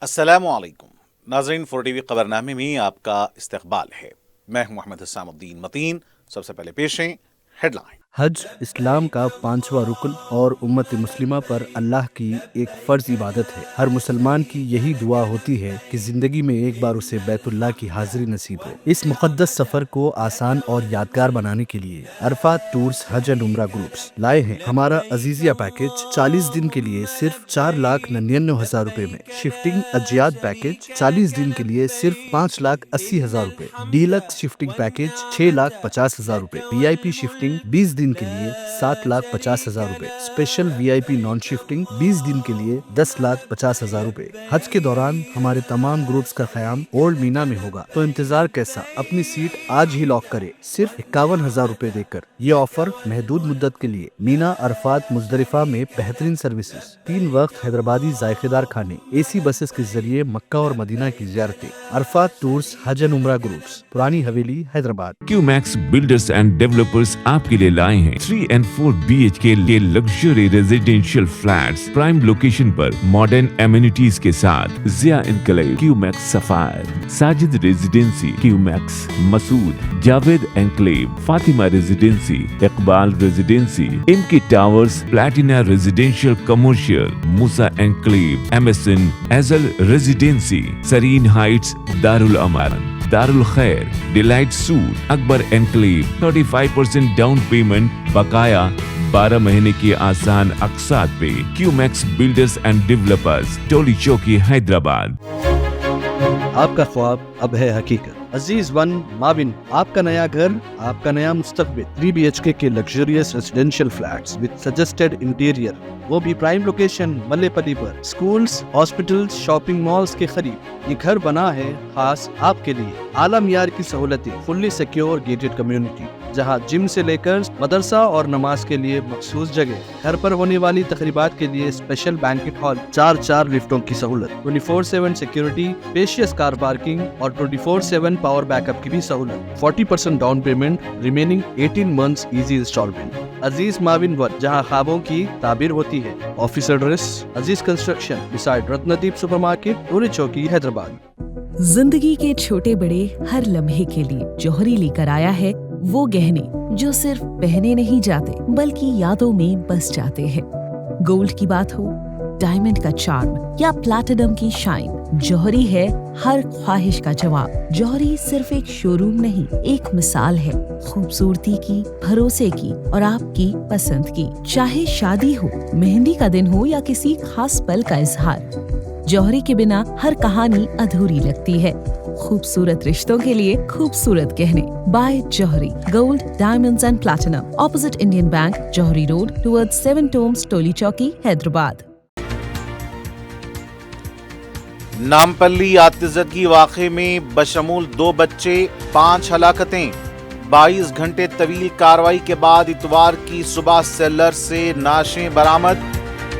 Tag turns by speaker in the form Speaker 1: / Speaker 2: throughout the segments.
Speaker 1: السلام علیکم ناظرین، فور ٹی وی خبرنامے میں آپ کا استقبال ہے۔ میں ہوں محمد حسام الدین متین۔ سب سے پہلے پیش ہیں ہیڈ لائن۔
Speaker 2: حج اسلام کا 5واں رکن اور امت مسلمہ پر اللہ کی ایک فرض عبادت ہے۔ ہر مسلمان کی یہی دعا ہوتی ہے کہ زندگی میں ایک بار اسے بیت اللہ کی حاضری نصیب ہو۔ اس مقدس سفر کو آسان اور یادگار بنانے کے لیے عرفات ٹورز حج اینڈ عمرہ گروپس لائے ہیں ہمارا عزیزیہ پیکج 40 دن کے لیے صرف 4,99,000 روپے میں، شفٹنگ اجیاد پیکج 40 دن کے لیے صرف 5,80,000 روپے، ڈیلکس شفٹنگ پیکج 6,50,000 روپے، وی آئی پی شفٹنگ 20 دن کے لیے 7,50,000 روپے، اسپیشل وی آئی پی نان شفٹنگ 20 دن کے لیے 10,50,000 روپے۔ حج کے دوران ہمارے تمام گروپس کا قیام اولڈ مینا میں ہوگا، تو انتظار کیسا؟ اپنی سیٹ آج ہی لاک کرے صرف 51,000 روپے دے کر۔ یہ آفر محدود مدت کے لیے۔ مینا، عرفات، مزدلفہ میں بہترین سروسز، 3 وقت حیدرآبادی ذائقے دار کھانے، اے سی بسز کے ذریعے مکہ اور مدینہ کی زیارتیں۔ عرفات ٹورز حج اینڈ عمرہ گروپس، پرانی حویلی، حیدرآباد۔
Speaker 3: کیو میکس بلڈرز اینڈ ڈیولپرز آپ کے لیے لائے ہیں 3 and 4 BHK کے luxury residential flats prime location پر ماڈرن ایمینٹیز کے ساتھ۔ Zia enclave, Q max sapphire, Sajid residency, Q max Masood, Javed enclave, Fatima residency, Iqbal residency, ام کی towers, platina residential commercial, Musa enclave, MSN ایزل ریزیڈینسی، سرین ہائٹس، دارالامن، دارالخیر، delight suite, Akbar enclave, 35% down payment بقایا 12 مہینے کی آسان اقساط پہ۔ Q max builders and developers, Toli Chowki, Hyderabad.
Speaker 2: آپ کا خواب اب ہے حقیقت۔ عزیز ون ماون، آپ کا نیا گھر، آپ کا نیا مستقبل۔ 3 BHK کے luxurious residential flats with suggested interior, وہ بھی پرائم لوکیشن ملے پلی پر، سکولز، ہاسپٹلز، شاپنگ مالز کے قریب۔ یہ گھر بنا ہے خاص آپ کے لیے۔ اعلیٰ معیار کی سہولتیں، فلی سیکیور گیٹڈ کمیونٹی، جہاں جم سے لے کر مدرسہ اور نماز کے لیے مخصوص جگہ، گھر پر ہونے والی تقریبات کے لیے اسپیشل بینکٹ ہال، 4 لفٹوں کی سہولت، 24/7 سیکیورٹی، اسپیشیس کار پارکنگ اور 24/7 پاور بیک اپ کی بھی سہولت۔ 40% down payment, remaining 18 months easy instalment. Aziz ماون ون، جہاں خوابوں کی تعبیر ہوتی ہے۔ Office address Aziz construction beside Ratnadeep super market, Toli Chowki, Hyderabad.
Speaker 4: زندگی کے چھوٹے بڑے ہر لمحے کے لیے جوہری لے کر آیا ہے وہ گہنے جو صرف پہنے نہیں جاتے بلکہ یادوں میں بس جاتے ہیں۔ گولڈ کی بات ہو، ڈائمنڈ کا چارم یا پلاٹینم کی شائن، جوہری ہے ہر خواہش کا جواب۔ جوہری صرف ایک شو روم نہیں، ایک مثال ہے، خوبصورتی کی، بھروسے کی اور آپ کی پسند کی۔ چاہے شادی ہو، مہندی کا دن ہو یا کسی خاص پل کا اظہار، جوہری کے بنا ہر کہانی ادھوری لگتی ہے۔ خوبصورت رشتوں کے لیے خوبصورت گہنے، بائے جوہری gold, diamonds and platinum, opposite Indian bank, جوہری روڈ، ٹورڈ 7 ٹومز، ٹولی چوکی، حیدرآباد۔
Speaker 1: نامپلی آتشزدگی واقعے میں بشمول 2 بچے، 5 ہلاکتیں۔ 22 گھنٹے طویل کارروائی کے بعد اتوار کی صبح سیلر سے نعشیں برآمد۔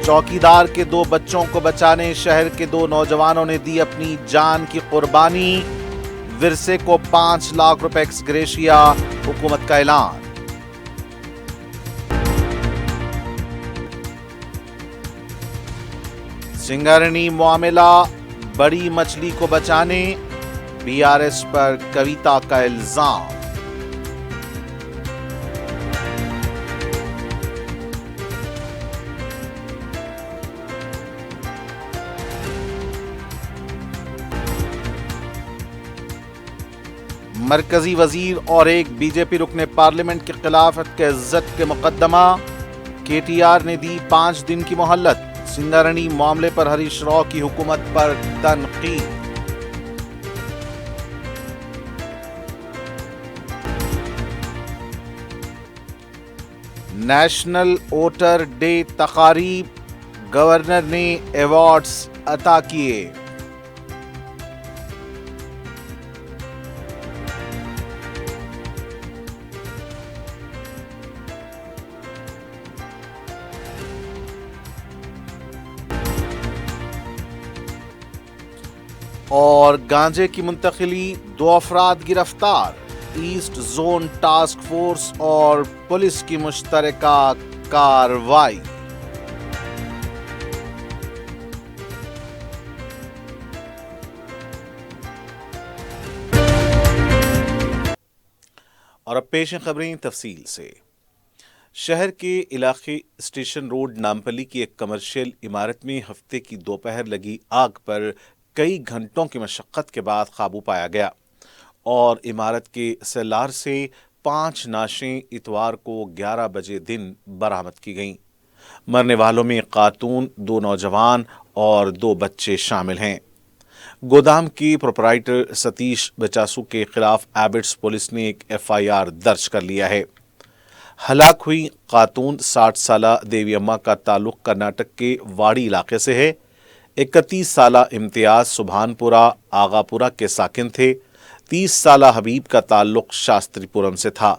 Speaker 1: چوکیدار کے 2 بچوں کو بچانے شہر کے 2 نوجوانوں نے دی اپنی جان کی قربانی۔ ورثے کو 5 لاکھ روپے ایکس گریشیا، حکومت کا اعلان۔ سنگارنی معاملہ، بڑی مچھلی کو بچانے BRS پر کویتا کا الزام۔ مرکزی وزیر اور ایک BJP رکن پارلیمنٹ کے خلاف حق عزت کے مقدمہ، KTR نے دی 5 دن کی مہلت۔ سنگارنی معاملے پر ہریش راؤ کی حکومت پر تنقید۔ نیشنل ووٹر ڈے تقاریب، گورنر نے ایوارڈز عطا کیے۔ اور گانجے کی منتقلی، 2 افراد گرفتار۔ ایسٹ زون ٹاسک فورس اور پولیس کی مشترکہ کارروائی۔ और अब पेश हैं खबरें तफसील से। शहर के इलाके स्टेशन रोड नामपल्ली की एक कमर्शियल इमारत में हफ्ते की दोपहर लगी आग पर कई घंटों की मशक्कत के बाद काबू पाया गया और इमारत के सेलार से 5 नाशें इतवार को 11 बजे दिन बरामद की गईं। मरने वालों में एक खातून, 2 नौजवान और 2 बच्चे शामिल हैं। गोदाम की प्रोपराइटर सतीश बचासू के खिलाफ एबिट्स पुलिस ने एक FIR दर्ज कर लिया है। हलाक हुई खातून 60 साला देवी अम्मा का ताल्लुक कर्नाटक के वाड़ी इलाके से है। 31 साला इम्तियाज सुभानपुरा आगापुरा के साकिन थे। 30 साला हबीब का ताल्लुक शास्त्रीपुरम से था।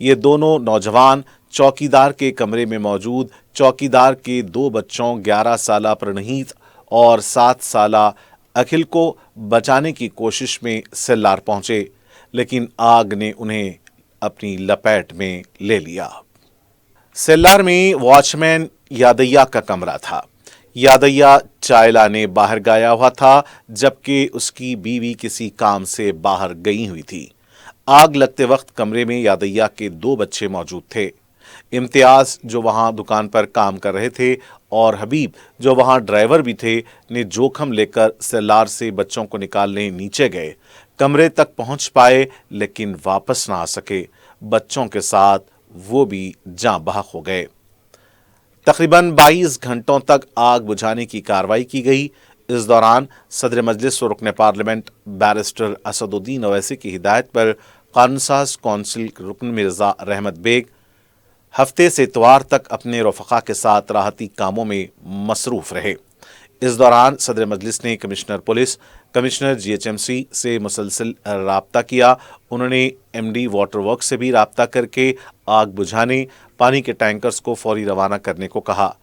Speaker 1: ये दोनों नौजवान चौकीदार के कमरे में मौजूद चौकीदार के 2 बच्चों 11 साला प्रणहीत और 7 साला अखिल को बचाने की कोशिश में सेल्लार पहुंचे, लेकिन आग ने उन्हें अपनी लपेट में ले लिया। सेल्लार में वॉचमैन यादैया का कमरा था। यादैया चाय लाने बाहर गया हुआ था, जबकि उसकी बीवी किसी काम से बाहर गई हुई थी। आग लगते वक्त कमरे में यादैया के 2 बच्चे मौजूद थे। इम्तियाज, जो वहां दुकान पर काम कर रहे थे, और हबीब, जो वहां ड्राइवर भी थे, ने जोखम लेकर सेल्लार से बच्चों को निकालने नीचे गए। कमरे तक पहुंच पाए लेकिन वापस ना आ सके। बच्चों के साथ वो भी जाँ बहक हो गए। तकरीबन 22 घंटों तक आग बुझाने की कार्रवाई की गई। इस दौरान सदर मजलिस और रुकन पार्लियामेंट बैरिस्टर असदुद्दीन ओवैसी की हिदायत पर कानूनसाज कौंसिल रुकन मिर्जा रहमत बेग हफ्ते से इतवार तक अपने रफ़क़ा के साथ राहती कामों में मसरूफ़ रहे। इस दौरान सदर मजलिस ने कमिश्नर पुलिस, कमिश्नर GHMC से मुसलसल राब्ता किया। उन्होंने MD वाटर वर्क से भी राब्ता करके आग बुझाने, पानी के टैंकर्स को फौरी रवाना करने को कहा।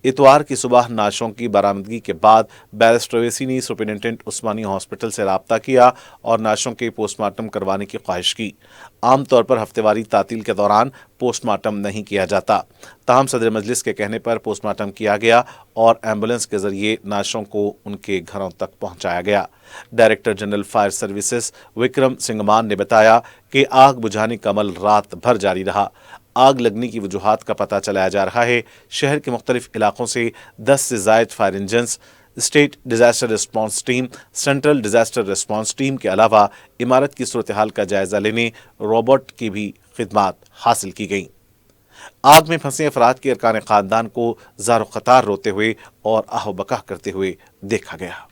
Speaker 1: इतवार की सुबह नाशों की बरामदगी के बाद बैरिस्टर ओवैसी ने सुपरिटेंडेंट उस्मानी हॉस्पिटल से राब्ता किया और नाशों के पोस्टमार्टम करवाने की ख्वाहिश की। आमतौर पर हफ्तेवारी तातील के दौरान पोस्टमार्टम नहीं किया जाता, ताहम सदर मजलिस के कहने पर पोस्टमार्टम किया गया और एम्बुलेंस के जरिए नाशों को उनके घरों तक पहुंचाया गया। Director general fire services Vikram Singh मान ने बताया कि आग बुझाने का अमल रात भर जारी रहा। आग लगने की वजूहात का पता चलाया जा रहा है। शहर के मुख्तलिफ इलाकों से 10 से ज़ायद fire engines, state disaster response team, central disaster response team के अलावा इमारत की सूरत हाल का जायजा लेने रोबोट की भी खिदमात हासिल की गई। आग में फंसे अफराद के अरकान खानदान को ज़ारो क़तार रोते हुए और आहो बकाह करते हुए देखा गया।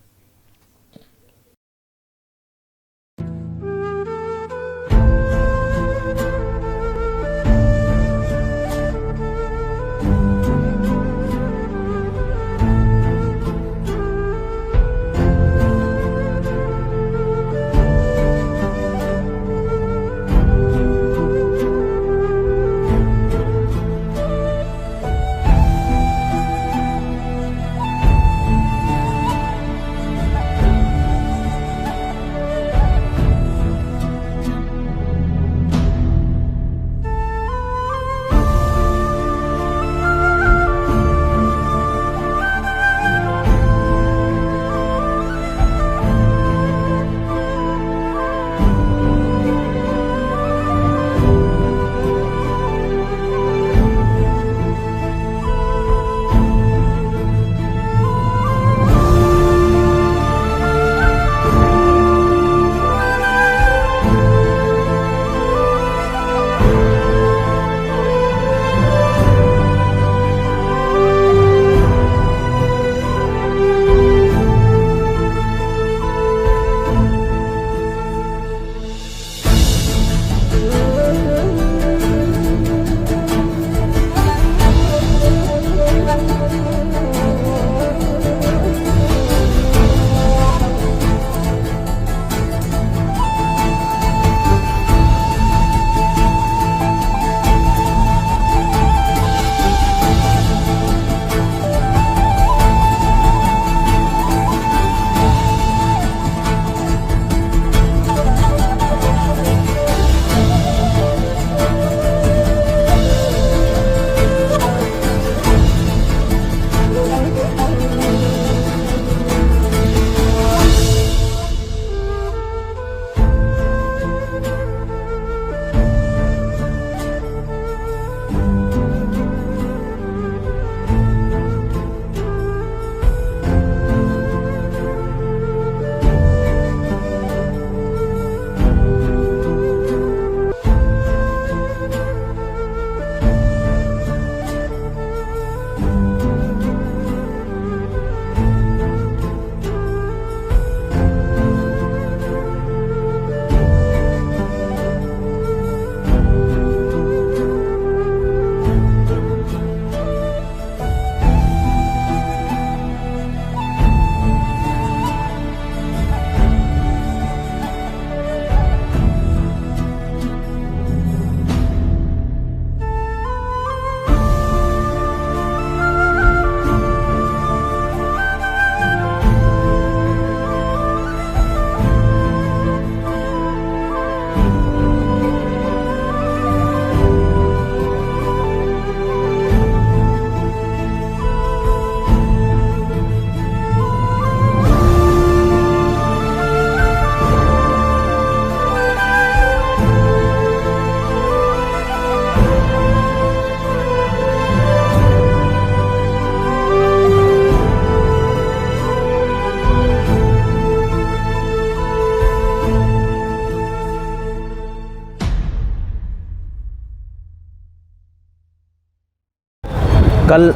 Speaker 5: कल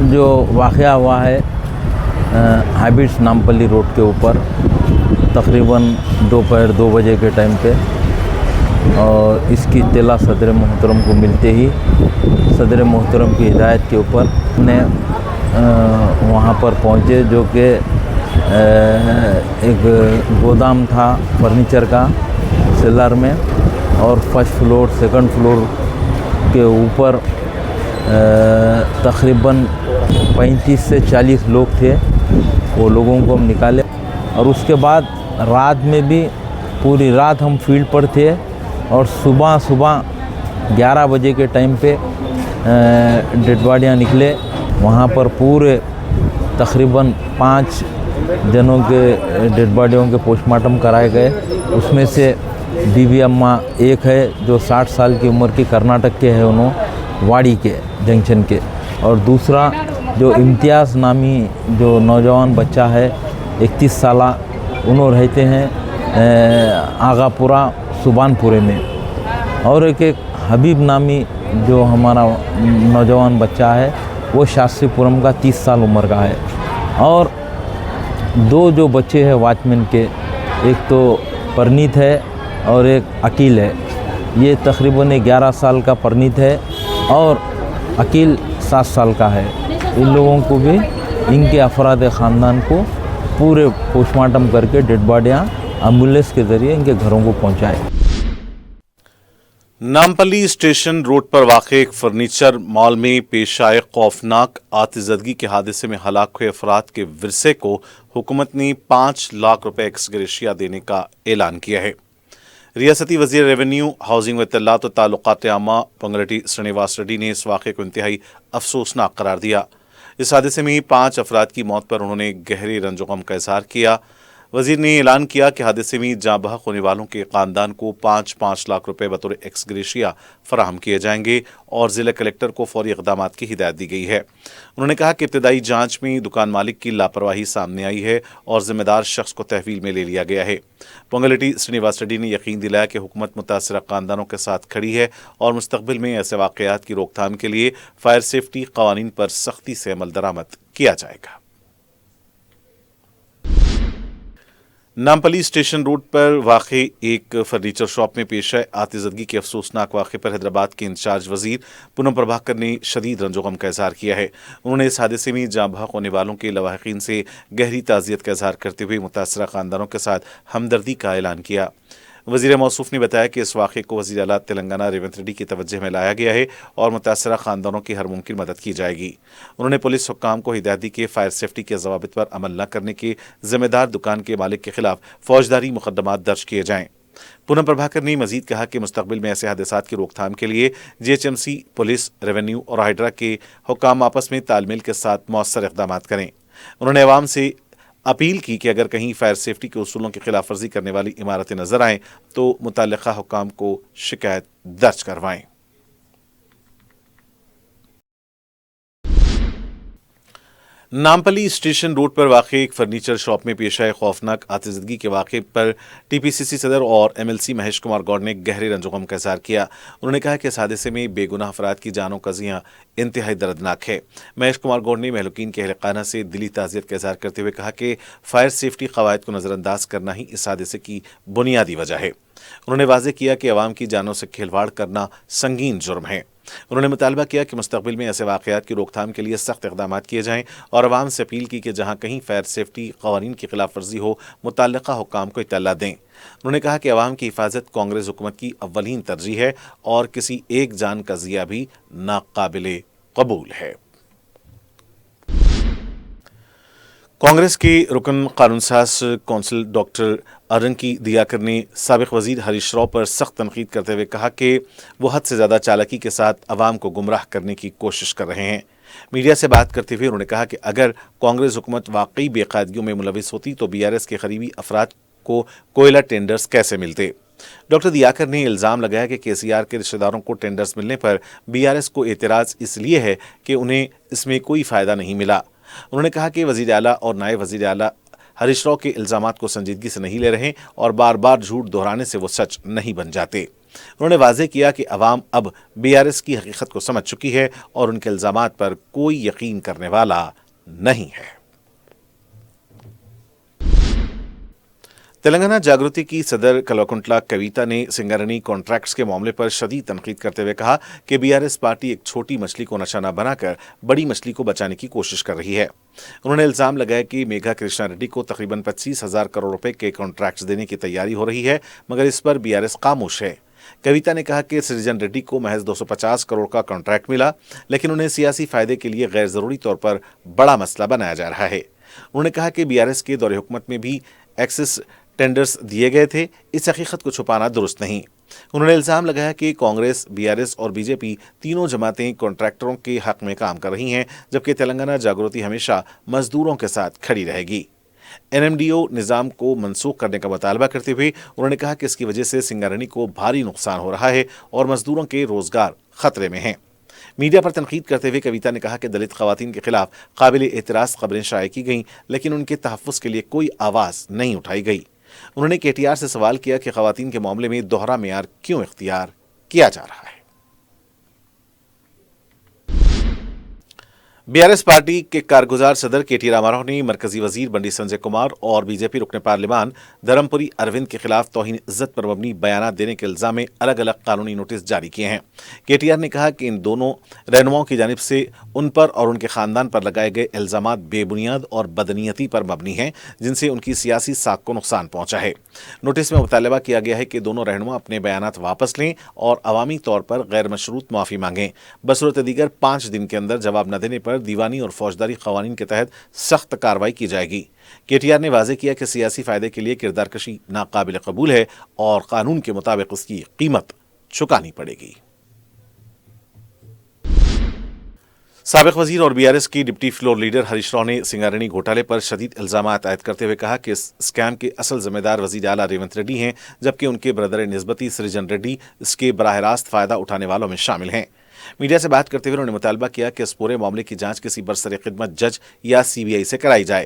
Speaker 5: जो वाक़या हुआ है हैबिट्स नामपल्ली रोड के ऊपर तकरीबन दोपहर 2 बजे के टाइम पे, और इसकी इत्तला सदर मोहतरम को मिलते ही सदर मोहतरम की हिदायत के ऊपर ने वहाँ पर पहुँचे, जो कि एक गोदाम था फर्नीचर का सेलर में, और फर्स्ट फ्लोर सेकंड फ्लोर के ऊपर तकरीबन 35 से 40 लोग थे। वो लोगों को हम निकाले, और उसके बाद रात में भी पूरी रात हम फील्ड पर थे, और सुबह 11 बजे के टाइम पे डेड बॉडियाँ निकले। वहाँ पर पूरे तकरीबन 5 जनों के डेड बॉडियों के पोस्टमार्टम कराए गए। उसमें से बीबी अम्मा एक है जो 60 साल की उम्र की, कर्नाटक के हैं, उन्होंने वाड़ी के जंक्शन के, और दूसरा जो इम्तियाज़ नामी जो नौजवान बच्चा है 31 साल, उन्होंने रहते हैं आगापुरा सुबानपुरे में, और एक हबीब नामी जो हमारा नौजवान बच्चा है वो शास्त्रीपुरम का 30 साल उम्र का है। और 2 जो बच्चे हैं वॉचमैन के, एक तो परनीत है और एक अकील है। ये तकरीबन 11 साल का परनीत है और अकील 7 साल का है। इन लोगों को भी इनके अफराद ख़ानदान को पूरे पोस्टमार्टम करके डेड बॉडियाँ एम्बुलेंस के ज़रिए इनके घरों को पहुँचाए।
Speaker 1: नामपल्ली स्टेशन रोड पर वाक़ एक फर्नीचर मॉल में पेश आए खौफनाक आतिज़दगी के हादसे में हलाक हुए अफराद के विरसे को हुकूमत ने 5 लाख रुपए एक्स ग्रेशिया देने का ऐलान किया है। रियासती वज़ीर रेवेन्यू, हाउसिंग व इत्तलात व ताल्लुकात आमा पोंगलेटी श्रीनिवास रेड्डी ने इस वाक़े को इंतहाई अफसोसनाक करार दिया। इस हादसे में 5 अफराद की मौत पर उन्होंने गहरे रंज व गम का इज़हार किया। वज़ीर ने ऐलान किया कि हादसे में जाँ बहक होने वालों के ख़ानदान को 5-5 लाख रुपए बतौर एक्स ग्रेशिया फराहम किए जाएंगे और ज़िला कलेक्टर को फौरी इक़दामात की हिदायत दी गई है। उन्होंने कहा कि इब्तदाई जांच में दुकान मालिक की लापरवाही सामने आई है और ज़िम्मेदार शख्स को तहवील में ले लिया गया है। पोंगलेटी श्रीनिवास रेड्डी ने यकीन दिलाया कि हुकूमत मुतासरा ख़ानदानों के साथ खड़ी है और मुस्तक़बिल में ऐसे वाक़यात की रोकथाम के लिए फायर सेफ्टी क़वानीन पर सख्ती से अमल दरामद किया जाएगा। नामपल्ली स्टेशन रोड पर वाक़ एक फर्नीचर शॉप में पेश आए आतिज़दगी के अफसोसनाक वाक़े पर हैदराबाद के इंचार्ज वज़ीर पूनम प्रभाकर ने शदीद रंजो गम का इज़हार किया है। उन्होंने इस हादसे में जाँ बहक होने वालों के लवाहिकीन से गहरी ताज़ियत का इज़हार करते हुए मुतासरा ख़ानदानों के साथ हमदर्दी का ऐलान किया। वज़ीर मौसूफ ने बताया कि इस वाक़े को वज़ीर आला तेलंगाना रेवंत रेड्डी की तवज्जो में लाया गया है और मुतासरा ख़ानदानों की हर मुमकिन मदद की जाएगी। उन्होंने पुलिस हुक्काम को हिदायत दी कि फायर सेफ्टी के ज़वाबित पर अमल न करने के ज़िम्मेदार दुकान के मालिक के खिलाफ फौजदारी मुकदमात दर्ज किए जाएँ। पूनम प्रभाकर ने मजीद कहा कि मुस्तक़बिल में ऐसे हादसात की रोकथाम के लिए GHMC, पुलिस, रेवेन्यू और हाइड्रा के हुक्काम आपस में तालमेल के साथ मौसर इक़दाम करें। उन्होंने अवाम से अपील की कि अगर कहीं फायर सेफ्टी के उसूलों की खिलाफ वर्जी करने वाली इमारतें नजर आएं तो मुतल्लिका हुक्काम को शिकायत दर्ज करवाएं। नामपल्ली स्टेशन रोड पर वाक़ एक फर्नीचर शॉप में पेश आए खौफनाक आतिज़दगी के वाक़े पर TPCC सदर और MLC महेश कुमार गौड़ ने गहरे रंजो गम का इज़हार किया। उन्होंने कहा कि इस हादसे में बेगुनाह अफराद की जानों का ज़िया इंतहाई दर्दनाक है। महेश कुमार गौड़ ने महलूकीन के अहलखाना से दिली ताज़ियत का इज़हार करते हुए कहा कि फायर सेफ्टी क़वायद को नज़रअंदाज करना ही इस हादसे की बुनियादी वजह है। उन्होंने वाज़ेह किया कि अवाम की जानों से खिलवाड़ करना संगीन जुर्म है। उन्होंने मुतालबा किया कि मुस्तक़बिल में ऐसे वाक़यात की रोकथाम के लिए सख्त इक़दाम किए जाएँ और अवाम से अपील की कि जहाँ कहीं फायर सेफ्टी क़वानीन की खिलाफ वर्जी हो मुतल्लिका हुक्काम को इत्तला दें। उन्होंने कहा कि अवाम की हिफाजत कांग्रेस हुकूमत की अव्वलीन तरजीह है और किसी एक जान का ज़िया भी नाक़ाबिले कबूल है। कांग्रेस के रुकन कानूनसाज कौंसिल डॉक्टर अरंकी दियाकर ने साबिक़ वज़ीर हरीश राव पर सख्त तनकीद करते हुए कहा कि वो हद से ज़्यादा चालाकी के साथ अवाम को गुमराह करने की कोशिश कर रहे हैं। मीडिया से बात करते हुए उन्होंने कहा कि अगर कांग्रेस हुकूमत वाकई बेकायदगियों में मुलविस होती तो BRS के करीबी अफराद को कोयला टेंडर्स कैसे मिलते। डॉक्टर दियाकर ने इल्ज़ाम लगाया कि KCR के रिश्तेदारों को टेंडर्स मिलने पर BRS को एतराज़ इसलिए है कि उन्हें इसमें कोई फ़ायदा नहीं मिला। उन्होंने कहा कि वज़ीर आला और नायब वज़ीर आला हरीश राव के इल्ज़ामात को संजीदगी से नहीं ले रहे और बार बार झूठ दोहराने से वो सच नहीं बन जाते। انہوں نے واضح کیا کہ عوام اب BRS کی حقیقت کو سمجھ چکی ہے اور ان کے الزامات پر کوئی یقین کرنے والا نہیں ہے۔ تلنگانہ جاگرتی کی صدر کلوکنٹلا کویتا نے سنگارینی کانٹریکٹس کے معاملے پر شدید تنقید کرتے ہوئے کہا کہ BRS پارٹی ایک چھوٹی مچھلی کو نشانہ بنا کر بڑی مچھلی کو بچانے کی کوشش کر رہی ہے۔ انہوں نے الزام لگایا کہ میگھا کرشنا ریڈی کو تقریباً 25,000 کروڑ روپے کے کانٹریکٹس دینے کی تیاری ہو رہی ہے، مگر اس پر BRS خاموش ہے۔ کویتا نے کہا کہ سرجن ریڈی کو محض 250 کروڑ کا کانٹریکٹ ملا، لیکن انہیں سیاسی فائدے کے لیے غیر ضروری طور پر بڑا مسئلہ بنایا جا رہا ہے۔ انہوں نے کہا کہ BRS کے دور حکومت میں بھی ایکسس ٹینڈرز دیے گئے تھے، اس حقیقت کو چھپانا درست نہیں۔ انہوں نے الزام لگایا کہ کانگریس، BRS اور BJP تینوں جماعتیں کانٹریکٹروں کے حق میں کام کر رہی ہیں، جبکہ تلنگانہ جاگرتی ہمیشہ مزدوروں کے ساتھ کھڑی رہے گی۔ NMDO نظام کو منسوخ کرنے کا مطالبہ کرتے ہوئے انہوں نے کہا کہ اس کی وجہ سے سنگارینی کو بھاری نقصان ہو رہا ہے اور مزدوروں کے روزگار خطرے میں ہیں۔ میڈیا پر تنقید کرتے ہوئے کویتا نے کہا کہ دلت خواتین کے خلاف قابل اعتراض خبریں شائع کی گئیں، لیکن ان کے تحفظ کے لیے کوئی آواز نہیں اٹھائی گئی۔ انہوں نے KTR سے سوال کیا کہ خواتین کے معاملے میں دوہرا معیار کیوں اختیار کیا جا رہا ہے۔ BRS پارٹی کے کارگزار صدر KT راما نے مرکزی وزیر بنڈی سنجے کمار اور BJP رکن پارلیمان دھرمپوری اروند کے خلاف توہین عزت پر مبنی بیانات دینے کے الزام میں الگ الگ قانونی نوٹس جاری کیے ہیں۔ KTR نے کہا کہ ان دونوں رہنماؤں کی جانب سے ان پر اور ان کے خاندان پر لگائے گئے الزامات بے بنیاد اور بدنیتی پر مبنی ہیں، جن سے ان کی سیاسی ساکھ کو نقصان پہنچا ہے۔ نوٹس میں مطالبہ کیا گیا ہے کہ دونوں رہنما اپنے بیانات واپس لیں اور عوامی طور پر غیر مشروط معافی مانگیں۔ بصورت دیگر 5 دن کے اندر جواب نہ دینے پر دیوانی اور فوجداری قوانین کے تحت سخت کارروائی کی جائے گی۔ KTR نے واضح کیا کہ سیاسی فائدے کے لیے کردار کشی ناقابل قبول ہے اور قانون کے مطابق اس کی قیمت چکانی پڑے گی۔ سابق وزیر اور BRS کی deputy floor leader Harish Rao نے سنگارینی گھوٹالے پر شدید الزامات عائد کرتے ہوئے کہا کہ اس اسکیم کے اصل ذمہ دار وزیر اعلیٰ ریونت ریڈی ہیں، جبکہ ان کے بردر نسبتی سرجن ریڈی اس کے براہ راست فائدہ اٹھانے والوں میں شامل ہیں۔ میڈیا سے بات کرتے ہوئے انہوں نے مطالبہ کیا کہ اس پورے معاملے کی جانچ کسی برسر خدمت جج یا CBI سے کرائی جائے۔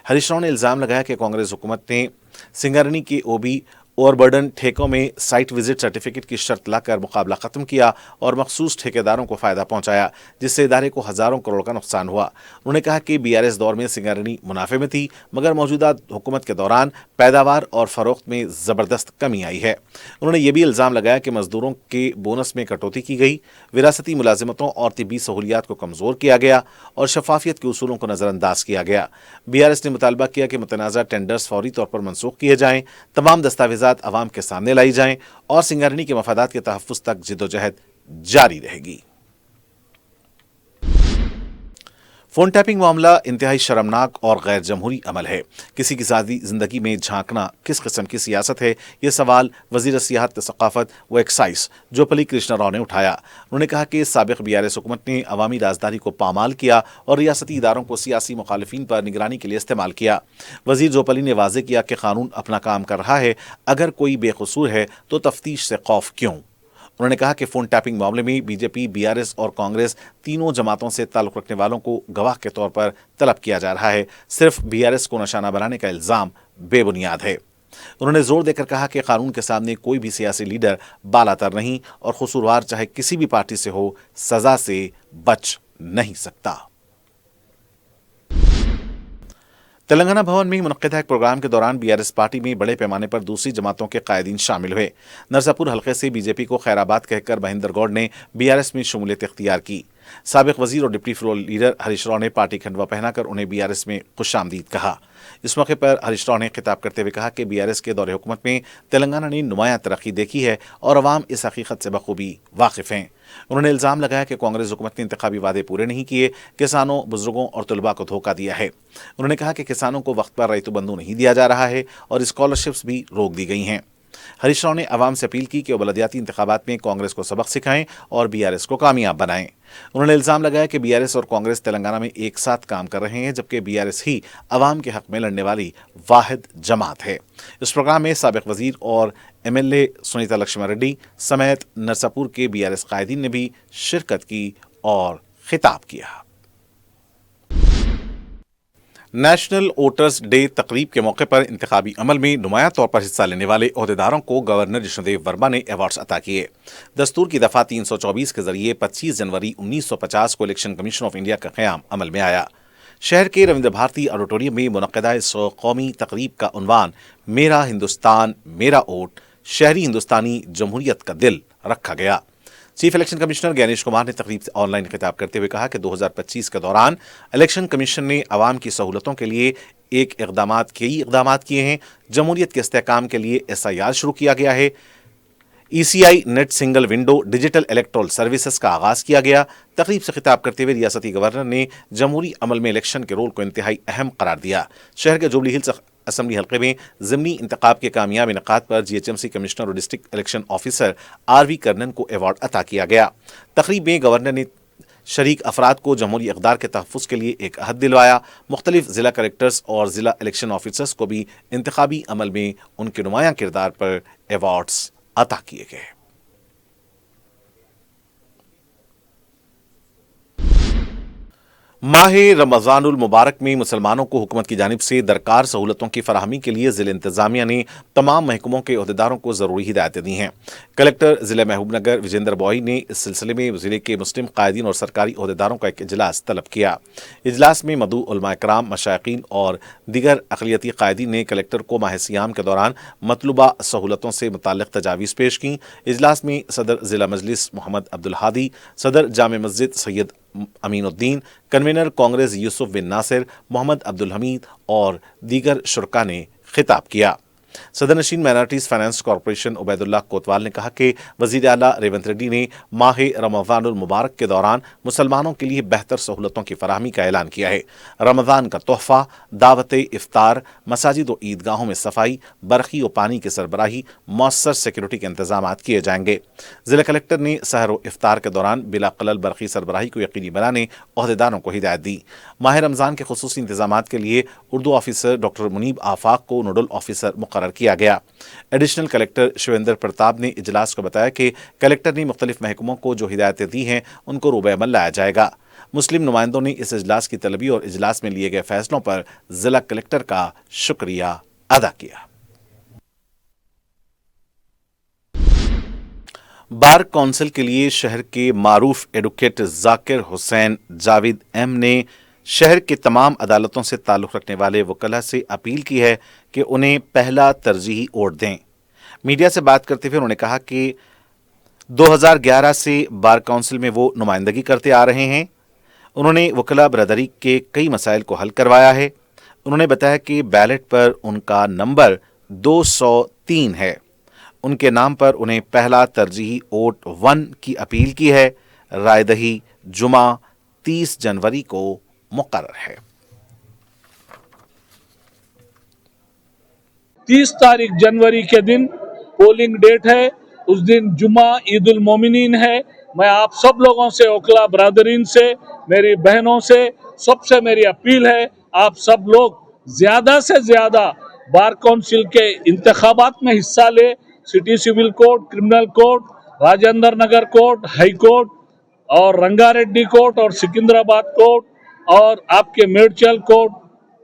Speaker 1: ہریش راؤ نے الزام لگایا کہ کانگریس حکومت نے سنگارینی کے OB اوور برڈن ٹھیکوں میں سائٹ وزٹ سرٹیفکیٹ کی شرط لا کر مقابلہ ختم کیا اور مخصوص ٹھیکیداروں کو فائدہ پہنچایا، جس سے ادارے کو ہزاروں کروڑ کا نقصان ہوا۔ انہوں نے کہا کہ BRS دور میں سنگارینی منافع میں تھی، مگر موجودہ حکومت کے دوران پیداوار اور فروخت میں زبردست کمی آئی ہے۔ انہوں نے یہ بھی الزام لگایا کہ مزدوروں کے بونس میں کٹوتی کی گئی، وراثتی ملازمتوں اور طبی سہولیات کو کمزور کیا گیا اور شفافیت کے اصولوں کو نظر انداز کیا گیا۔ BRS نے مطالبہ کیا کہ متنازع ٹینڈرز فوری طور پر منسوخ کیے جائیں، تمام دستاویزات عوام کے سامنے لائی جائیں اور سنگارینی کے مفادات کے تحفظ تک جدوجہد جاری رہے گی۔ فون ٹیپنگ معاملہ انتہائی شرمناک اور غیر جمہوری عمل ہے۔ کسی کی ذاتی زندگی میں جھانکنا کس قسم کی سیاست ہے، یہ سوال وزیر سیاحت، ثقافت و ایکسائز جوپلی کرشنا راؤ نے اٹھایا۔ انہوں نے کہا کہ سابق BRS حکومت نے عوامی رازداری کو پامال کیا اور ریاستی اداروں کو سیاسی مخالفین پر نگرانی کے لیے استعمال کیا۔ وزیر جوپلی نے واضح کیا کہ قانون اپنا کام کر رہا ہے، اگر کوئی بے قصور ہے تو تفتیش سے خوف کیوں؟ انہوں نے کہا کہ فون ٹیپنگ معاملے میں BJP، BRS اور کانگریس تینوں جماعتوں سے تعلق رکھنے والوں کو گواہ کے طور پر طلب کیا جا رہا ہے۔ صرف BRS کو نشانہ بنانے کا الزام بے بنیاد ہے۔ انہوں نے زور دے کر کہا کہ قانون کے سامنے کوئی بھی سیاسی لیڈر بالاتر نہیں اور قصوروار چاہے کسی بھی پارٹی سے ہو، سزا سے بچ نہیں سکتا۔ تلنگانہ بھون میں منعقدہ ایک پروگرام کے دوران BRS پارٹی میں بڑے پیمانے پر دوسری جماعتوں کے قائدین شامل ہوئے۔ نرساپور حلقے سے BJP کو خیر آباد کہہ کر مہندر گوڑ نے BRS میں شمولیت اختیار کی۔ سابق وزیر اور deputy floor leader Harish Rao نے پارٹی کھنڈوا پہنا کر انہیں BRS میں خوش آمدید کہا۔ اس موقع پر ہریش راؤ نے خطاب کرتے ہوئے کہا کہ BRS کے دور حکومت میں تلنگانہ نے نمایاں ترقی دیکھی ہے اور عوام اس حقیقت سے بخوبی واقف ہیں۔ انہوں نے الزام لگایا کہ کانگریس حکومت نے انتخابی وعدے پورے نہیں کیے، کسانوں، بزرگوں اور طلباء کو دھوکہ دیا ہے۔ انہوں نے کہا کہ کسانوں کو وقت پر ریتو بندو نہیں دیا جا رہا ہے اور اسکالرشپس بھی روک دی گئی ہیں۔ ہریش راؤ نے عوام سے اپیل کی کہ وہ بلدیاتی انتخابات میں کانگریس کو سبق سکھائیں اور BRS کو کامیاب بنائیں۔ انہوں نے الزام لگایا کہ BRS اور کانگریس تلنگانہ میں ایک ساتھ کام کر رہے ہیں، جبکہ BRS ہی عوام کے حق میں لڑنے والی واحد جماعت ہے۔ اس پروگرام میں سابق وزیر اور MLA سنیتا لکشمن ریڈی سمیت نرساپور کے BRS قائدین نے بھی شرکت کی اور خطاب کیا۔ नेशनल वोटर्स डे तकरीब के मौके पर इंतखाबी अमल में नुमायां तौर पर हिस्सा लेने वाले ओहदेदारों को गवर्नर जिष्णुदेव वर्मा ने अवार्ड्स अता किए। दस्तूर की दफा 324 के जरिए 25 जनवरी 1950 को इलेक्शन कमीशन ऑफ इंडिया का क़याम अमल में आया। शहर के रविंद्र भारती ऑडिटोरियम में मुनक़दा इस कौमी तकरीब का उन्वान मेरा हिंदुस्तान मेरा वोट, शहरी हिंदुस्तानी जमहूरियत का दिल रखा गया। Chief election commissioner Gyanesh Kumar ने तकरीब से ऑनलाइन खिताब करते हुए कहा कि 2025 के दौरान इलेक्शन कमीशन ने आवाम की सहूलतों के लिए कई इकदाम किए हैं। जमहूरियत के इस्तेहकाम के लिए SIR शुरू किया गया है। ECI net single window digital electoral services का आगाज किया गया। तकरीब से खिताब करते हुए रियासती गवर्नर ने जमहूरी अमल में इलेक्शन के रोल को इंतहाई अहम करार दिया। शहर के जुबली हिल्स असम्बली हल्के में ज़िमनी इंतखाब के कामयाब इनकाद पर GHMC कमिश्नर और district election officer RV Karnan को अवार्ड अता किया गया। तकरीब में गवर्नर ने शरीक अफराद को जमहूरी इक़दार के तहफ़्फ़ुज़ के लिए एक अहद दिलवाया। मुख्तलिफ ज़िला कलेक्टर्स और ज़िला इलेक्शन ऑफिसर्स को भी इंतखाबी अमल में उनके नुमायां किरदार पर अवार्ड्स अता किए गए। माह रमज़ानुल मुबारक में मुसलमानों को हुकूमत की जानिब से दरकार सहूलतों की फराहमी के लिए ज़िला इंतज़ामिया ने तमाम महकमों के अहदेदारों को ज़रूरी हिदायतें दी हैं। कलेक्टर ज़िला महबूबनगर विजेंद्र बॉय ने इस सिलसिले में ज़िले के मुस्लिम कायदीन और सरकारी अहदेदारों का एक इजलास तलब किया। इजलास में मदऊ उलमा इकराम, मशाइखीन और दीगर अक़लियती कायदीन ने कलेक्टर को माह सियाम के दौरान मतलूबा सहूलतों से मुताल्लिक़ तजावीज़ पेश की। इजलास में सदर ज़िला मजलिस मोहम्मद अब्दुल हादी, सदर जामे मस्जिद सैयद अमीनुद्दीन, कन्वीनर कांग्रेस यूसुफ बिन नासिर, मोहम्मद अब्दुल हमीद और दीगर शुरका ने खिताब किया। सदर नशीन माइनॉरिटीज़ फाइनेंस कॉरपोरेशन उबैदुल्लाह कोतवाल ने कहा कि वज़ीर आला रेवंत रेड्डी ने माह रमज़ानुल मुबारक के दौरान मुसलमानों के लिए बेहतर सहूलतों की फराहमी का ऐलान किया है। रमज़ान का तोहफ़ा, दावत इफ्तार, मसाजिद व ईदगाहों में सफाई, बरक़ी व पानी की सरबराही, मौसर सिक्योरिटी के इंतजाम किए जाएंगे। ज़िला कलेक्टर ने सहर व इफ्तार के दौरान बिला क़लल बरक़ी सरबराही को यकीनी बनाने अहदेदारों को हिदायत दी। माह रमज़ान के ख़ुसूसी इंतजामात के लिए उर्दू ऑफिसर डॉक्टर मुनीब आफाक को नोडल ऑफिसर मुक़र्रर किया गया। एडिशनल कलेक्टर शिवेंद्र प्रताप ने इजलास को बताया कि कलेक्टर ने मुख्तलिफ महकमों को जो हिदायतें दी हैं उनको रूबे अमल लाया जाएगा। मुस्लिम नुमाइंदों ने इस इजलास की तलबी और इजलास में लिए गए फैसलों पर जिला कलेक्टर का शुक्रिया अदा किया। बार काउंसिल के लिए शहर के मारूफ एडवोकेट जाकिर हुसैन जावेद एम ने शहर के तमाम अदालतों से ताल्लुक़ रखने वाले वकला से अपील की है कि उन्हें पहला तरजीही वोट दें। मीडिया से बात करते हुए उन्होंने कहा कि 2011 से बार काउंसिल में वो नुमाइंदगी करते आ रहे हैं। उन्होंने वकला बरदरी के कई मसाइल को हल करवाया है। उन्होंने बताया कि बैलेट पर उनका नंबर 203 है। उनके नाम पर उन्हें पहला तरजीही वोट 1 की अपील की है। रायदही जुमा 30 जनवरी को मुकर्रर है।
Speaker 6: 30 तारीख जनवरी के दिन पोलिंग डेट है। उस दिन जुमा ईद उल मोमिनीन है। मैं आप सब लोगों से, ओखला बरादरीन से, मेरी बहनों से, सबसे मेरी अपील है, आप सब लोग ज्यादा से ज्यादा बार काउंसिल के इंतखाबात में हिस्सा ले। City civil court, criminal court, Rajendra Nagar court, high court और रंगारेड्डी कोर्ट और सिकंदराबाद कोर्ट और आपके मेडचल कोर्ट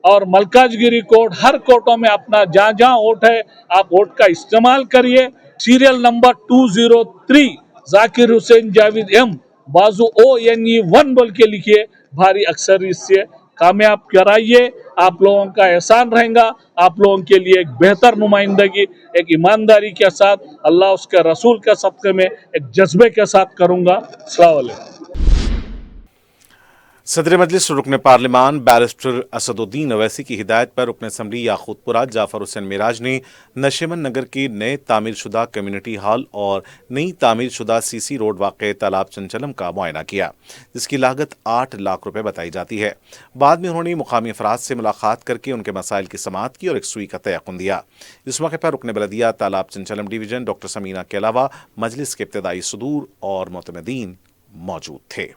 Speaker 6: और मलकाजगिरी कोर्ट, हर कोर्टों में अपना जहाँ जहाँ वोट है आप वोट का इस्तेमाल करिए। Serial number 203 Zakir Hussain Javed M बाजू ONE 1 बोल के लिखिए। भारी अक्सर इससे कामयाब कराइए। आप लोगों का एहसान रहेगा। आप लोगों के लिए एक बेहतर नुमाइंदगी एक ईमानदारी के साथ, अल्लाह उसके रसूल के सदक़े में एक जज्बे के साथ करूँगा। अस्सलाम वालेकुम।
Speaker 1: सदर मजलिस रुकन पार्लिमान बैरिस्टर असदुद्दीन अवैसी की हिदायत पर रुकन असम्बली याकूतपुरा जाफर हुसैन मिराज ने नशेमन नगर के नए तामीर शुदा कम्युनिटी हॉल और नई तामीर शुदा CC रोड वाक़ तालाब चंचलम का मुआयना किया, जिसकी लागत 8 लाख रुपए बताई जाती है। बाद में उन्होंने मुकामी अफराद से मुलाकात करके उनके मसाइल की समाअत की और एक सुई का तयक़ुन दिया। इस मौके पर रुकन बलदिया तालाब चंचलम डिवीजन डॉक्टर समीना के अलावा मजलिस के इब्तदाई सदूर और मुतमदीन मौजूद थे।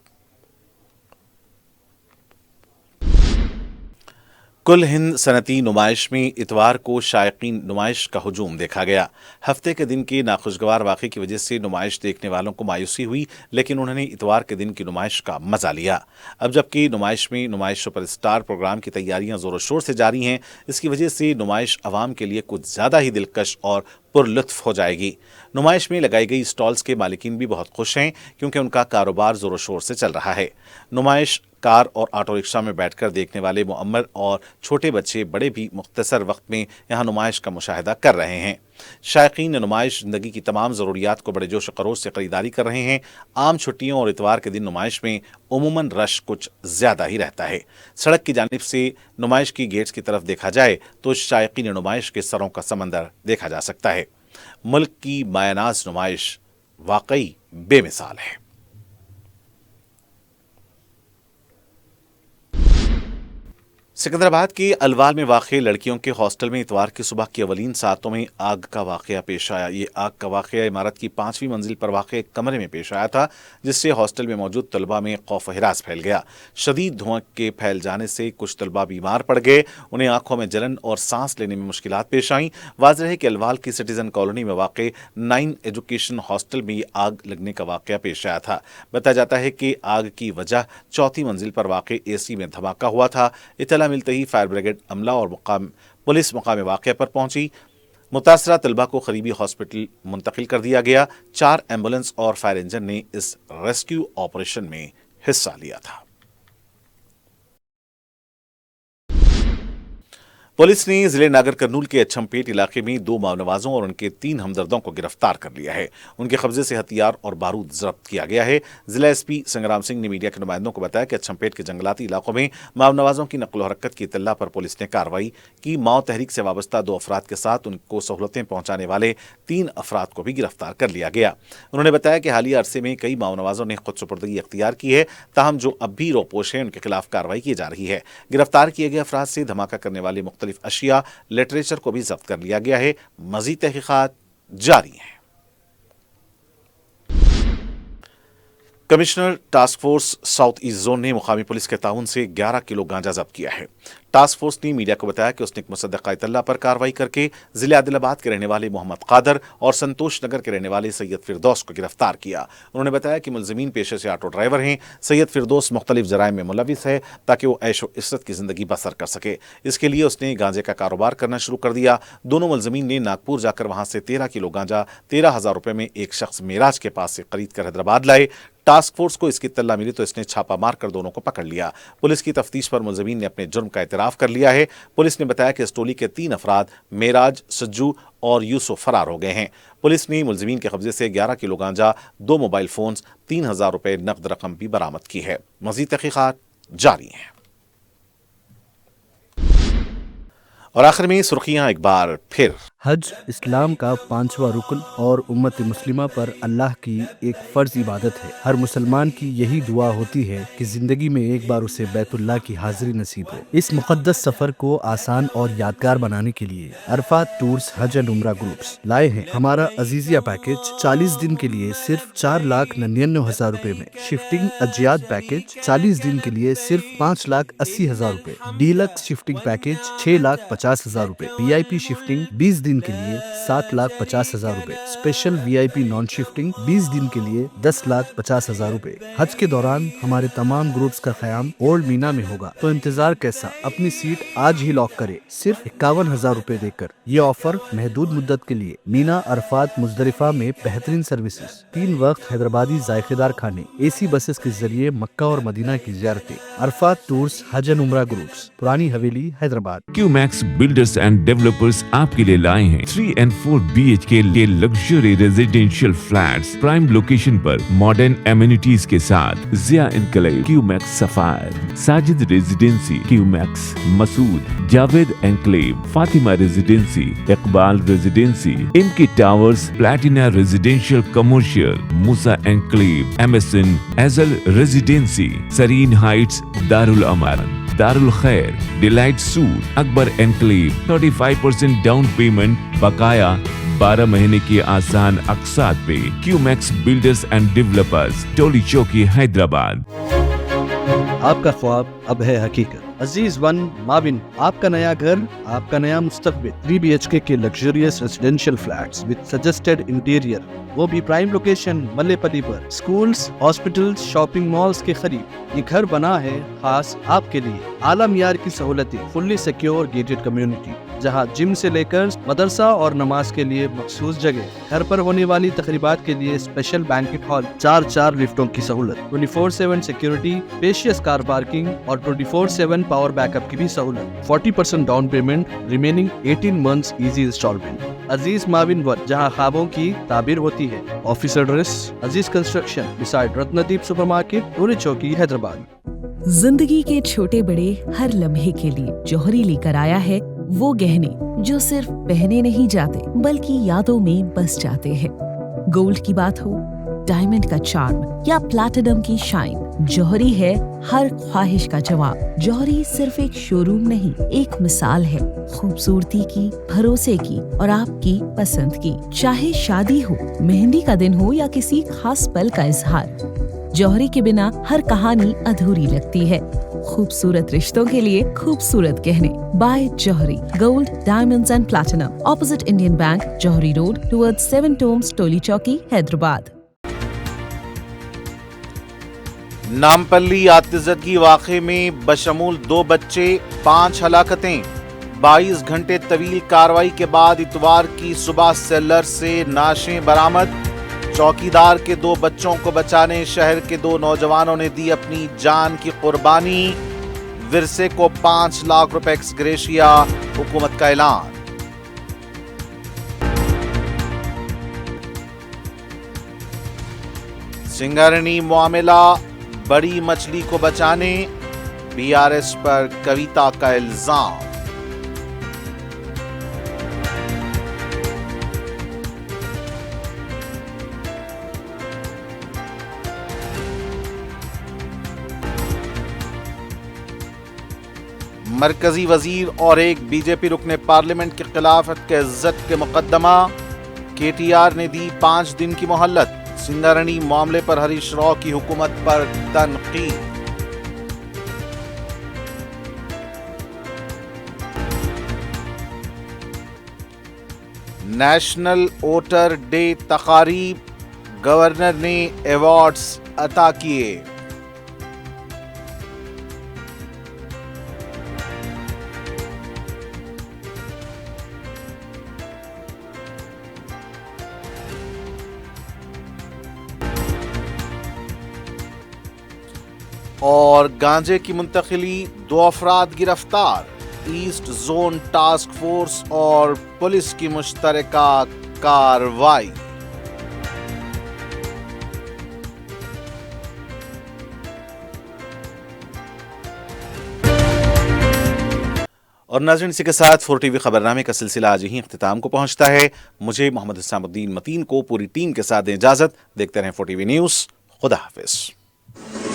Speaker 1: कुल हिंद सनती नुमाइश में इतवार को शायकीन नुमाइश का हुजूम देखा गया। हफ्ते के दिन के नाखुशगवार वाक़े की वजह से नुमाइश देखने वालों को मायूसी हुई, लेकिन उन्होंने इतवार के दिन की नुमाइश का मजा लिया। अब जबकि नुमाइश सुपरस्टार प्रोग्राम की तैयारियां जोरों शोर से जारी हैं, इसकी वजह से नुमाइश अवाम के लिए कुछ ज़्यादा ही दिलकश और पुरलुत्फ हो जाएगी। नुमाइश में लगाई गई स्टॉल्स के मालिकीन भी बहुत खुश हैं, क्योंकि उनका कारोबार जोरों शोर से चल रहा है। नुमाइश कार और ऑटो रिक्शा में बैठकर देखने वाले मुअम्मर और छोटे बच्चे बड़े भी मुख्तसर वक्त में यहाँ नुमाइश का मुशाहिदा कर रहे हैं। शायकीन नुमाइश ज़िंदगी की तमाम ज़रूरियात को बड़े जोश खरोश से ख़रीदारी कर रहे हैं। आम छुट्टियों और इतवार के दिन नुमाइश में उमूमन रश कुछ ज़्यादा ही रहता है। सड़क की जानिब से नुमाइश की गेट्स की तरफ देखा जाए तो शायकीन नुमाइश के सरों का समंदर देखा जा सकता है। मुल्क की मायनाज नुमाइश वाकई बेमिसाल है। सिकंदराबाद के अलवाल में वाक़ लड़कियों के हॉस्टल में इतवार की सुबह की अवलीन सातों में आग का वाक़या पेश आया। ये आग का वाक़या इमारत की 5वीं मंजिल पर वाक़ एक कमरे में पेश आया था, जिससे हॉस्टल में मौजूद तलबा में खौफ हिरास फैल गया। शदीद धुआं के फैल जाने से कुछ तलबा बीमार पड़ गए। उन्हें आंखों में जलन और सांस लेने में मुश्किलात पेश आईं। वाज़ेह है कि अलवाल की सिटीजन कॉलोनी में वाक़ 9 एजुकेशन हॉस्टल में आग लगने का वाक़या पेश आया था। बताया जाता है कि आग की वजह 4थी मंजिल पर वाक़ AC में धमाका हुआ था। इत्तला मिलते ही फायर ब्रिगेड अमला और पुलिस मकाम वाक़या पर पहुंची। मुतासरा तलबा को करीबी हॉस्पिटल मुंतकिल कर दिया गया। 4 एम्बुलेंस और फायर इंजन ने इस रेस्क्यू ऑपरेशन में हिस्सा लिया था। पुलिस ने जिले नागर कर्नूल के अछमपेट इलाके में 2 मावनवाजों और उनके 3 हमदर्दों को गिरफ्तार कर लिया है। उनके कब्जे से हथियार और बारूद जब्त किया गया है। जिला SP संग्राम सिंह ने मीडिया के नुमाइंदों को बताया कि अछमपेट के जंगलाती इलाकों में मावनवाजों की नकल हरकत की इत्तला पर पुलिस ने कार्रवाई की। माओ तहरीक से वाबस्ता 2 अफराद के साथ उनको सहूलतें पहुंचाने वाले 3 अफराद को भी गिरफ्तार कर लिया गया। उन्होंने बताया कि हालिया अरसे में कई मावनवाजों ने खुद सुपुर्दगी अख्तियार की है, ताहम जो अब भी रोपोश हैं उनके खिलाफ कार्रवाई की जा रही है। गिरफ्तार किए गए अफराद से धमाका करने वाले मुख्तलिफ अशिया, लिटरेचर को भी जब्त कर लिया गया है। मजीद तहकीकात जारी है। Commissioner task force south east zone ने मुकामी पुलिस के ताउन से 11 किलो गांजा जब्त किया है। टास्क फोर्स ने मीडिया को बताया कि उसने एक मुसद्दक़ा इत्तला पर कार्रवाई करके जिले आदिलाबाद के रहने वाले मोहम्मद कादर और संतोष नगर के रहने वाले सैयद फिरदौस को गिरफ्तार किया। उन्होंने बताया कि मुलज़मीन पेशे से ऑटो ड्राइवर हैं। सैयद फिरदौस मुख्तलिफ जराइम में मुलविस है ताकि वो ऐश व इस्सत की ज़िंदगी बसर कर सके। इसके लिए उसने गांजे का कारोबार करना शुरू कर दिया। दोनों मुलज़मीन ने नागपुर जाकर वहाँ से 13 किलो गांजा 13,000 रुपये में एक शख्स मेराज के पास से खरीद कर हैदराबाद लाए। टास्क फोर्स को इसकी इत्तला मिली तो इसने छापा मारकर दोनों को पकड़ लिया। पुलिस की तफ्तीश पर मुलज़मीन ने अपने जुर्म का इतराफ़ कर लिया है। पुलिस ने बताया कि इस टोली के 3 अफराद मेराज, सज्जू और यूसुफ फरार हो गए हैं। पुलिस ने मुलज़मीन के कब्जे से 11 किलो गांजा, 2 मोबाइल फोन्स, 3,000 रुपये नकद रकम भी बरामद की है। मज़ीद तहक़ीक़ात जारी हैं। और आखिर में सुर्खियां एक बार फिर।
Speaker 2: हज इस्लाम का 5वां रुकन और उम्मत मुस्लिमा पर अल्लाह की एक फ़र्ज इबादत है। हर मुसलमान की यही दुआ होती है कि ज़िंदगी में एक बार उसे बैतुल्लाह की हाज़िरी नसीब हो। इस मुक़द्दस सफ़र को आसान और यादगार बनाने के लिए अरफात टूर्स हज एंड उम्रा ग्रुप्स लाए हैं हमारा अजीज़िया पैकेज 40 दिन के लिए सिर्फ 4,99,000 रुपए में, शिफ्टिंग अजियात पैकेज 40 दिन के लिए सिर्फ 5,80,000 रुपए, डीलक्स शिफ्टिंग पैकेज 6,50,000 रुपए, VIP शिफ्टिंग 20 दिन के लिए 7,50,000 रुपए, स्पेशल VIP नॉन शिफ्टिंग 20 दिन के लिए 10,50,000 रुपए। हज के दौरान हमारे तमाम ग्रुप्स का क़याम ओल्ड मीना में होगा, तो इंतजार कैसा, अपनी सीट आज ही लॉक करे सिर्फ 51,000 रुपए देकर। ये ऑफर महदूद मुद्दत के लिए। मीना, अरफात, मुज़दलिफा में बेहतरीन सर्विसेज, 3 वक्त हैदराबादी जायकेदार खाने, AC बसेस के जरिए मक्का और मदीना की ज़ियारतें। अरफात टूर्स हज एंड उम्रा groups, Purani Haveli, Hyderabad.
Speaker 3: QMax builders and developers आपके लिए लाए हैं 3 and 4 BHK के luxury residential flats prime location पर मॉडर्न एमिनिटीज के साथ। Zia enclave, QMax sapphire, Sajid residency, QMax Masood, Javed enclave, Fatima residency, Iqbal residency, इनकी towers, platina residential commercial, Musa enclave, MSN एजल residency, Sareen heights, Darul Aman, Darul Khair, delight suite, Akbar enclave, 35% down payment, बकाया 12 महीने की आसान अक़सात पे। QMax बिल्डर्स एंड डेवलपर्स, टोली चौकी, हैदराबाद।
Speaker 2: आपका ख्वाब अब है हकीकत। अजीज वन माविन, आपका नया घर, आपका नया मुस्तकबिल। 3 BHK के luxurious residential flats with suggested interior, वो भी प्राइम लोकेशन मल्लेपल्ली पर, स्कूल्स, हॉस्पिटल्स, शॉपिंग मॉल्स के करीब। ये घर बना है खास आपके लिए। आला मियार की सहूलतें, फुल्ली सिक्योर गेटेड कम्युनिटी, जहां जिम से लेकर मदरसा और नमाज के लिए मखसूस जगह। घर पर होने वाली तकरीबात के लिए स्पेशल बैंकेट हॉल, 4 लिफ्टों की सहूलत, 24/7 सिक्योरिटी, स्पेशियस कार पार्किंग और 24/7 पावर बैकअप की भी सहूलत। 40% down payment, remaining 18 months easy instalment. Aziz माविन वन, जहां ख्वाबों की ताबीर होती है। Office address Aziz construction beside Ratnadeep supermarket, Toli Chowki, Hyderabad.
Speaker 4: जिंदगी के छोटे बड़े हर लम्हे के लिए जौहरी लेकर आया है वो गहने जो सिर्फ पहने नहीं जाते बल्कि यादों में बस जाते हैं। गोल्ड की बात हो, डायमंड का चार्म या प्लैटिनम की शाइन, जौहरी है हर ख्वाहिश का जवाब। जौहरी सिर्फ एक शोरूम नहीं, एक मिसाल है खूबसूरती की, भरोसे की और आपकी पसंद की। चाहे शादी हो, मेहंदी का दिन हो या किसी खास पल का इजहार, जौहरी के बिना हर कहानी अधूरी लगती है। खूबसूरत रिश्तों के लिए खूबसूरत गहने by Jauhari, gold, diamonds and platinum, opposite Indian bank, Jauhari road, towards 7 tombs, Toli Chowki, Hyderabad.
Speaker 1: Nampally आतिशगी वाक़े में बशमूल 2 बच्चे, 5 हलाकतें। 22 घंटे तवील कार्रवाई के बाद इतवार की सुबह सेलर से नाशें बरामद। चौकीदार के 2 बच्चों को बचाने शहर के 2 नौजवानों ने दी अपनी जान की कुर्बानी। विरसे को 5 लाख रुपए एक्स ग्रेशिया, हुकूमत का ऐलान। सिंगारनी मामला, बड़ी मछली को बचाने BRS पर कविता का इल्जाम। मरकजी वजीर और एक बीजेपी रुकने पार्लियामेंट के खिलाफ हत्या इज्जत के मुकदमा। KTR ने दी 5 दिन की मोहलत। सिंगारनी मामले पर हरीश राव की हुकूमत पर तनकीद। नेशनल वोटर डे तकारीब, गवर्नर ने अवार्ड्स अता किए। और गांजे की मुंतकिली, 2 अफराद गिरफ्तार। ईस्ट जोन टास्क फोर्स और पुलिस की मुश्तरका कार्रवाई। और नाज़रीन, इसी के साथ 4TV खबरनामे का सिलसिला आज ही इख्तिताम को पहुंचता है। मुझे मोहम्मद इस्लामुद्दीन मतीन को पूरी टीम के साथ दें इजाजत। देखते रहें 4TV न्यूज़। खुदा हाफिज।